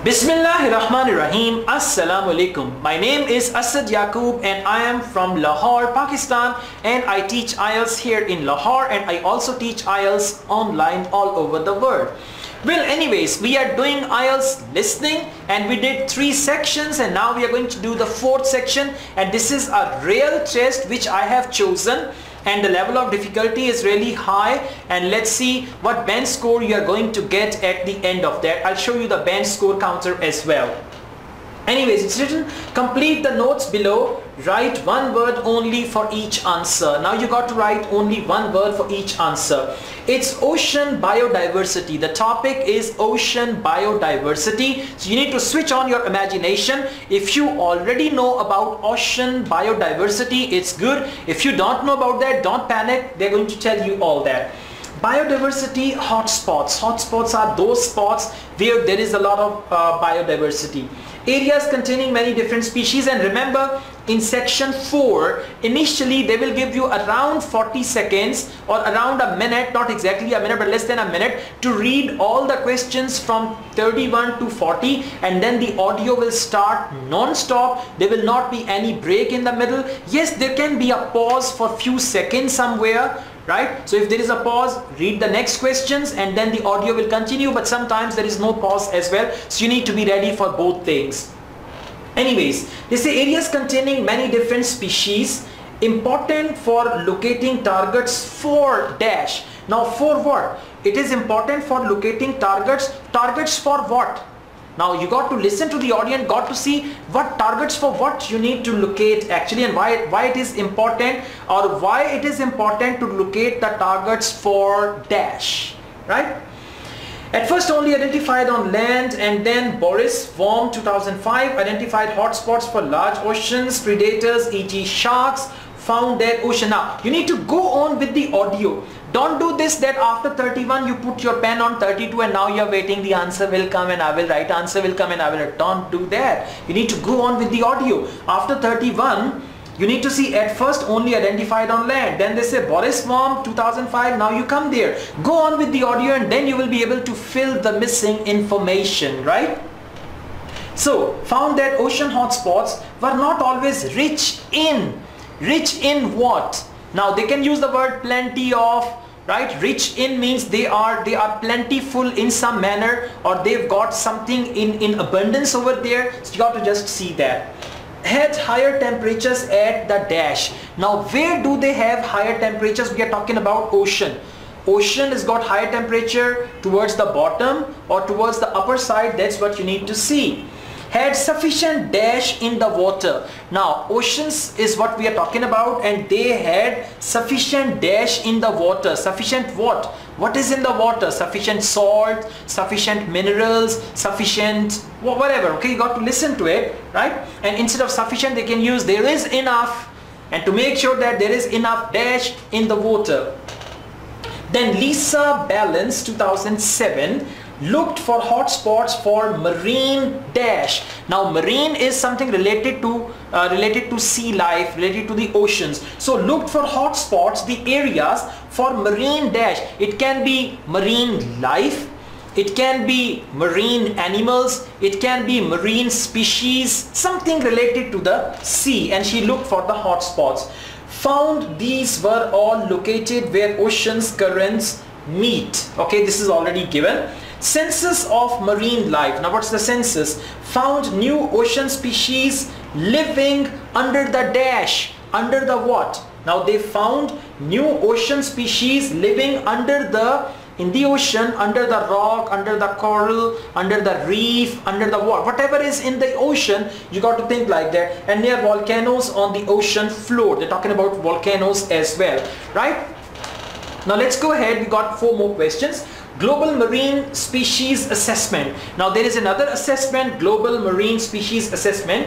Bismillahirrahmanirrahim. Assalamu alaikum. My name is Asad Yaqub and I am from Lahore, Pakistan, and I teach IELTS here in Lahore, and I also teach IELTS online all over the world. Well, anyways, we are doing IELTS listening and we did 3 sections, and now we are going to do the 4th section, and this is a real test which I have chosen, and the level of difficulty is really high, and let's see what band score you are going to get at the end of that. I'll show you the band score counter as well. Anyways, it's written, complete the notes below, write one word only for each answer. Now you got to write only one word for each answer. It's ocean biodiversity. The topic is ocean biodiversity. So you need to switch on your imagination. If you already know about ocean biodiversity, it's good. If you don't know about that, don't panic. They're going to tell you all that. Biodiversity hotspots. Hotspots are those spots where there is a lot of biodiversity. Areas containing many different species, and remember in section 4 initially they will give you around 40 seconds or around a minute, not exactly a minute but less than a minute, to read all the questions from 31 to 40, and then the audio will start non-stop. There will not be any break in the middle. Yes, there can be a pause for few seconds somewhere, right? So if there is a pause, read the next questions and then the audio will continue, but sometimes there is no pause as well, so you need to be ready for both things. Anyways, they say areas containing many different species, important for locating targets for dash. Now for what? It is important for locating targets. Targets for what? Now you got to listen to the audience, got to see what targets for what you need to locate actually, and why it is important, or why it is important to locate the targets for dash, right? At first only identified on land, and then Boris Worm 2005 identified hotspots for large oceans, predators e.g. sharks, found that ocean. Now you need to go on with the audio. Don't do this that after 31 you put your pen on 32 and now you're waiting the answer will come and I will write, answer will come and I will. Don't do that. You need to go on with the audio. After 31 you need to see at first only identified on land, then they say Boris Worm 2005, now you come there. Go on with the audio and then you will be able to fill the missing information, right? So found that ocean hotspots were not always rich in what? Now they can use the word plenty of, right? Rich in means they are plentiful in some manner, or they've got something in abundance over there. So you got to just see that. Had higher temperatures at the dash. Now where do they have higher temperatures? We are talking about ocean. Ocean has got higher temperature towards the bottom or towards the upper side. That's what you need to see. Had sufficient dash in the water. Now oceans is what we are talking about, and they had sufficient dash in the water. Sufficient what? What is in the water? Sufficient salt, sufficient minerals, sufficient whatever. Okay, you got to listen to it, right? And instead of sufficient they can use there is enough, and to make sure that there is enough dash in the water. Then Lisa Balance 2007 looked for hotspots for marine dash. Now marine is something related to sea life, related to the oceans. So looked for hotspots, the areas for marine dash. It can be marine life, it can be marine animals, it can be marine species, something related to the sea, and she looked for the hotspots. Found these were all located where oceans currents meet. Okay, this is already given. Census of marine life. Now what's the census? Found new ocean species living under the dash. Under the what? Now they found new ocean species living in the ocean, under the rock, under the coral, under the reef, under the what? Whatever is in the ocean, you got to think like that. And near volcanoes on the ocean floor. They're talking about volcanoes as well, right? Now let's go ahead. We got 4 more questions. Global Marine Species Assessment. Now there is another assessment, Global Marine Species Assessment.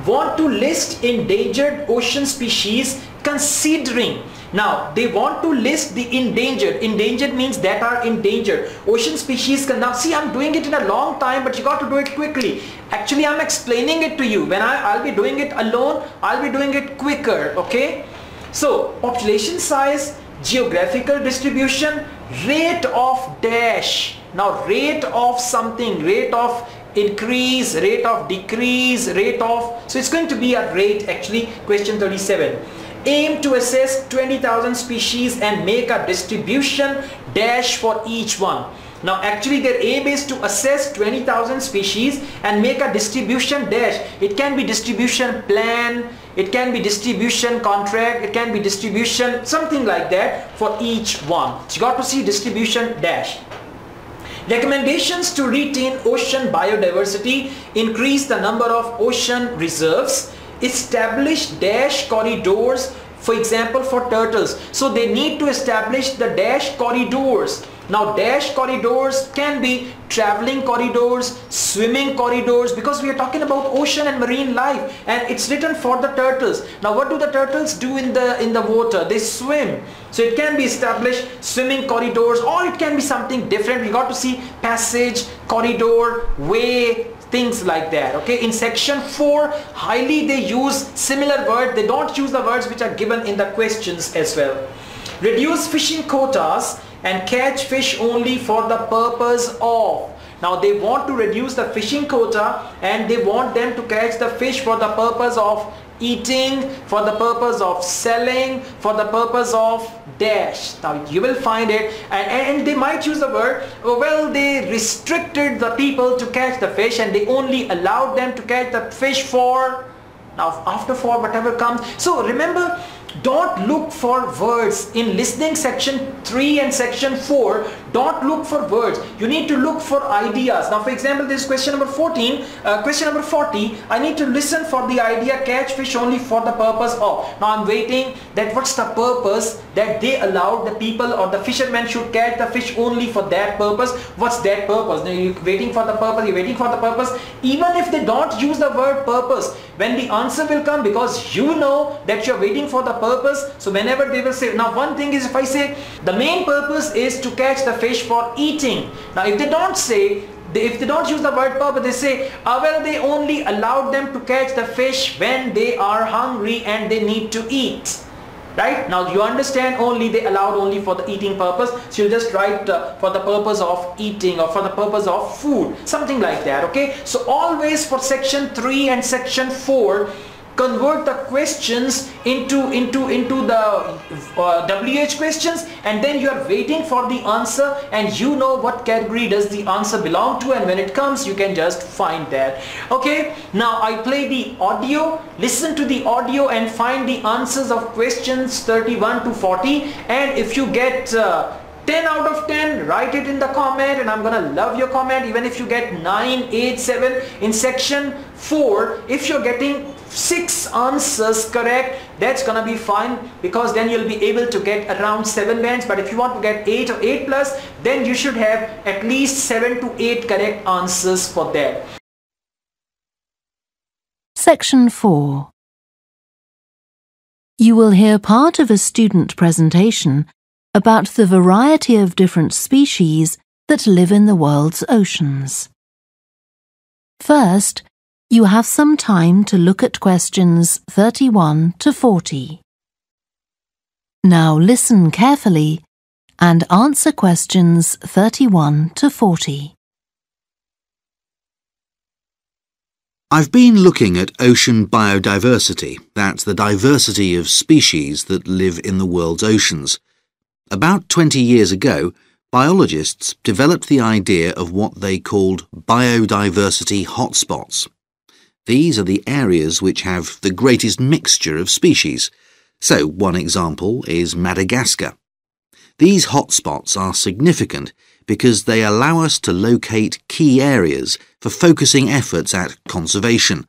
Want to list endangered ocean species considering. Now they want to list the endangered. Endangered means that are endangered. Ocean species. Now see, I'm doing it in a long time, but you got to do it quickly. Actually, I'm explaining it to you. When I'll be doing it alone, I'll be doing it quicker. Okay. So population size, geographical distribution, rate of dash. Now rate of something, rate of increase, rate of decrease, rate of, so it's going to be a rate actually. Question 37. Aim to assess 20,000 species and make a distribution dash for each one. Now actually their aim is to assess 20,000 species and make a distribution dash. It can be distribution plan, it can be distribution contract, it can be distribution something like that for each one. So you got to see distribution dash. Recommendations to retain ocean biodiversity: increase the number of ocean reserves, establish dash corridors, for example for turtles. So they need to establish the dash corridors. Now dash corridors can be traveling corridors, swimming corridors, because we are talking about ocean and marine life, and it's written for the turtles. Now what do the turtles do in the water? They swim. So it can be established swimming corridors, or it can be something different. We got to see passage, corridor, way, things like that. Okay, in section 4 highly they use similar words. They don't use the words which are given in the questions as well. Reduce fishing quotas and catch fish only for the purpose of. Now they want to reduce the fishing quota and they want them to catch the fish for the purpose of eating, for the purpose of selling, for the purpose of dash. Now you will find it, and they might use the word, well, they restricted the people to catch the fish and they only allowed them to catch the fish for, now after for whatever comes. So remember, don't look for words in listening section 3 and section 4. Don't look for words. You need to look for ideas. Now for example, this is question number 14, question number 40. I need to listen for the idea catch fish only for the purpose of. Now I'm waiting that what's the purpose that they allowed the people or the fishermen should catch the fish only for that purpose. What's that purpose? Now you're waiting for the purpose, you're waiting for the purpose. Even if they don't use the word purpose, when the answer will come, because you know that you're waiting for the purpose, so whenever they will say, now one thing is if I say the main purpose is to catch the fish for eating. Now if they don't say, if they don't use the word purpose, they say, well, they only allowed them to catch the fish when they are hungry and they need to eat. Right? Now you understand, only they allowed only for the eating purpose. So you just write for the purpose of eating or for the purpose of food, something like that. Okay, so always for section 3 and section 4, convert the questions into the WH questions, and then you are waiting for the answer, and you know what category does the answer belong to, and when it comes you can just find that. Okay, now I play the audio. Listen to the audio and find the answers of questions 31 to 40, and if you get 10 out of 10, write it in the comment, and I'm gonna love your comment. Even if you get 9, 8, 7 in section 4, if you're getting 6 answers correct, that's gonna be fine, because then you'll be able to get around 7 bands. But if you want to get 8 or 8 plus, then you should have at least 7 to 8 correct answers for that. Section 4. You will hear part of a student presentation about the variety of different species that live in the world's oceans. First, you have some time to look at questions 31 to 40. Now listen carefully and answer questions 31 to 40. I've been looking at ocean biodiversity, that's the diversity of species that live in the world's oceans. About 20 years ago, biologists developed the idea of what they called biodiversity hotspots. These are the areas which have the greatest mixture of species. So one example is Madagascar. These hotspots are significant because they allow us to locate key areas for focusing efforts at conservation.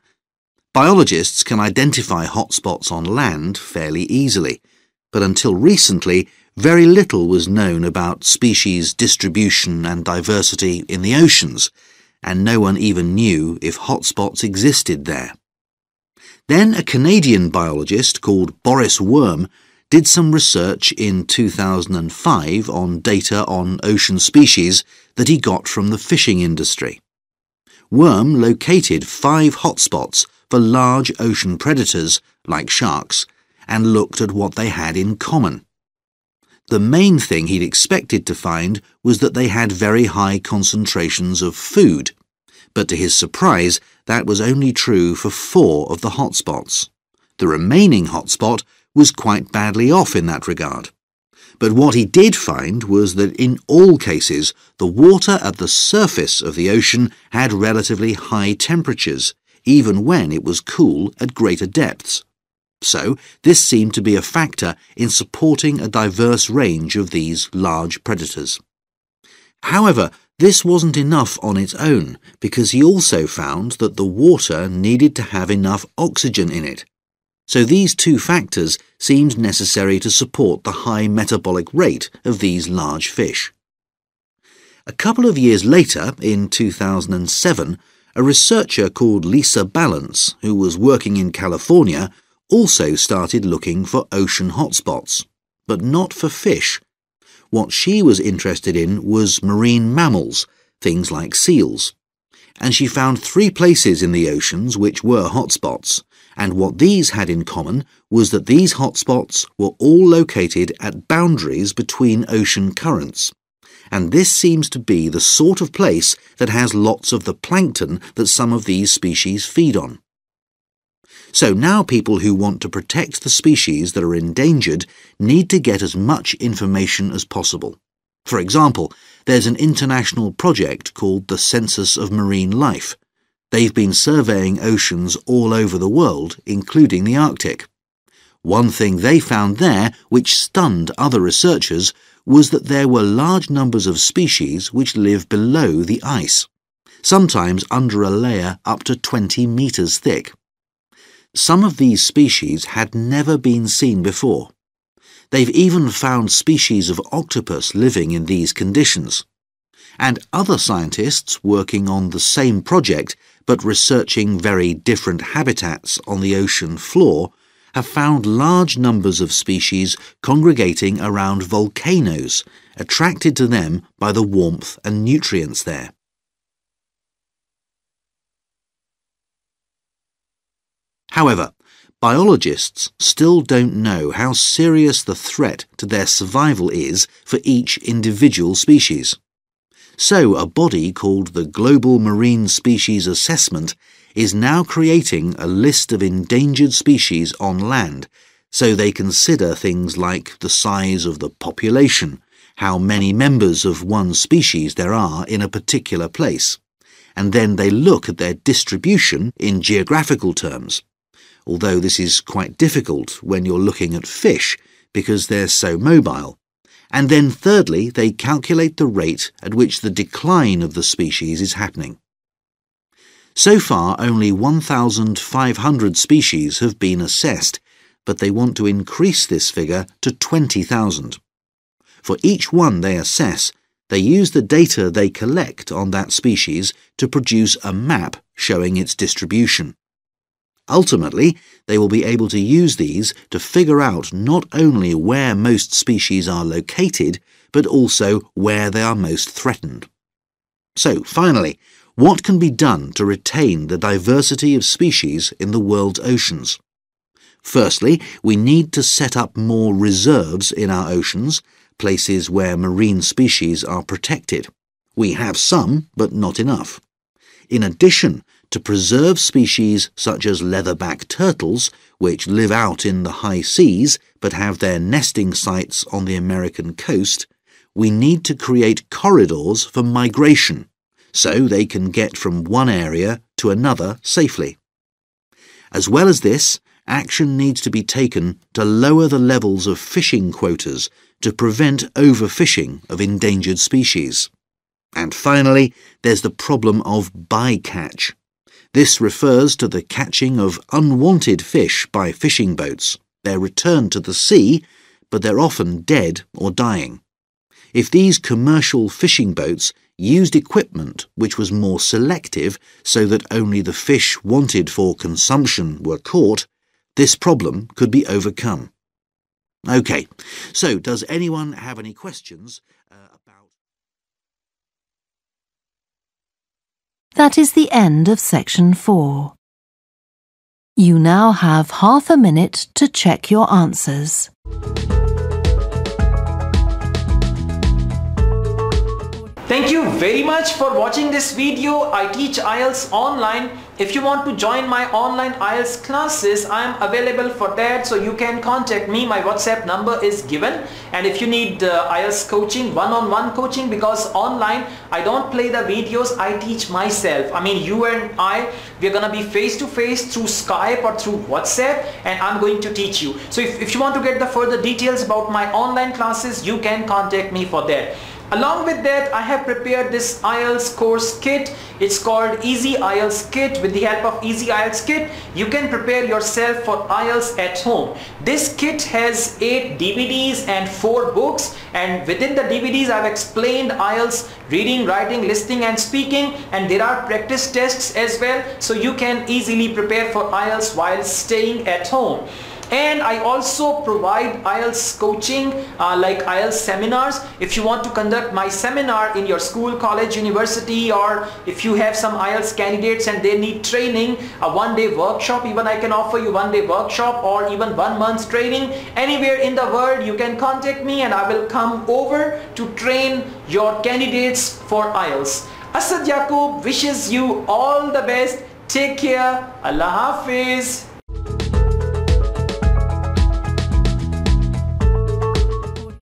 Biologists can identify hotspots on land fairly easily, but until recently, very little was known about species distribution and diversity in the oceans, and no one even knew if hotspots existed there. Then a Canadian biologist called Boris Worm did some research in 2005 on data on ocean species that he got from the fishing industry. Worm located 5 hotspots for large ocean predators, like sharks, and looked at what they had in common. The main thing he'd expected to find was that they had very high concentrations of food, But to his surprise, that was only true for 4 of the hotspots. The remaining hotspot was quite badly off in that regard. But what he did find was that in all cases, the water at the surface of the ocean had relatively high temperatures, even when it was cool at greater depths. So, this seemed to be a factor in supporting a diverse range of these large predators. However, this wasn't enough on its own, because he also found that the water needed to have enough oxygen in it. So these 2 factors seemed necessary to support the high metabolic rate of these large fish. A couple of years later, in 2007, a researcher called Lisa Balance, who was working in California, also started looking for ocean hotspots, but not for fish. What she was interested in was marine mammals, things like seals. And she found 3 places in the oceans which were hotspots, and what these had in common was that these hotspots were all located at boundaries between ocean currents. And this seems to be the sort of place that has lots of the plankton that some of these species feed on. So now people who want to protect the species that are endangered need to get as much information as possible. For example, there's an international project called the Census of Marine Life. They've been surveying oceans all over the world, including the Arctic. One thing they found there, which stunned other researchers, was that there were large numbers of species which live below the ice, sometimes under a layer up to 20 meters thick. Some of these species had never been seen before. They've even found species of octopus living in these conditions. And other scientists working on the same project but researching very different habitats on the ocean floor have found large numbers of species congregating around volcanoes, attracted to them by the warmth and nutrients there. However, biologists still don't know how serious the threat to their survival is for each individual species. So a body called the Global Marine Species Assessment is now creating a list of endangered species on land, so they consider things like the size of the population, how many members of one species there are in a particular place, and then they look at their distribution in geographical terms, although this is quite difficult when you're looking at fish because they're so mobile. And then thirdly, they calculate the rate at which the decline of the species is happening. So far, only 1,500 species have been assessed, but they want to increase this figure to 20,000. For each one they assess, they use the data they collect on that species to produce a map showing its distribution. Ultimately, they will be able to use these to figure out not only where most species are located, but also where they are most threatened. So, finally, what can be done to retain the diversity of species in the world's oceans? Firstly, we need to set up more reserves in our oceans, places where marine species are protected. We have some, but not enough. In addition, to preserve species such as leatherback turtles, which live out in the high seas but have their nesting sites on the American coast, we need to create corridors for migration, so they can get from one area to another safely. As well as this, action needs to be taken to lower the levels of fishing quotas to prevent overfishing of endangered species. And finally, there's the problem of bycatch. This refers to the catching of unwanted fish by fishing boats. They're returned to the sea, but they're often dead or dying. If these commercial fishing boats used equipment which was more selective so that only the fish wanted for consumption were caught, this problem could be overcome. OK, so does anyone have any questions about... That is the end of section 4. You now have half a minute to check your answers. Thank you very much for watching this video. I teach IELTS online. If you want to join my online IELTS classes, I am available for that, so you can contact me. My WhatsApp number is given. And if you need IELTS coaching, one-on-one coaching, because online I don't play the videos, I teach myself. I mean, you and I, we're gonna be face-to-face through Skype or through WhatsApp, and I'm going to teach you. So if you want to get the further details about my online classes, you can contact me for that. Along with that, I have prepared this IELTS course kit. It's called Easy IELTS Kit. With the help of Easy IELTS Kit, you can prepare yourself for IELTS at home. This kit has 8 DVDs and 4 books, and within the DVDs I've explained IELTS reading, writing, listening and speaking, and there are practice tests as well, so you can easily prepare for IELTS while staying at home. And I also provide IELTS coaching like IELTS seminars. If you want to conduct my seminar in your school, college, university, or if you have some IELTS candidates and they need training, a one-day workshop, even I can offer you one-day workshop or even 1 month's training. Anywhere in the world you can contact me and I will come over to train your candidates for IELTS. Asad Yaqub wishes you all the best. Take care. Allah Hafiz.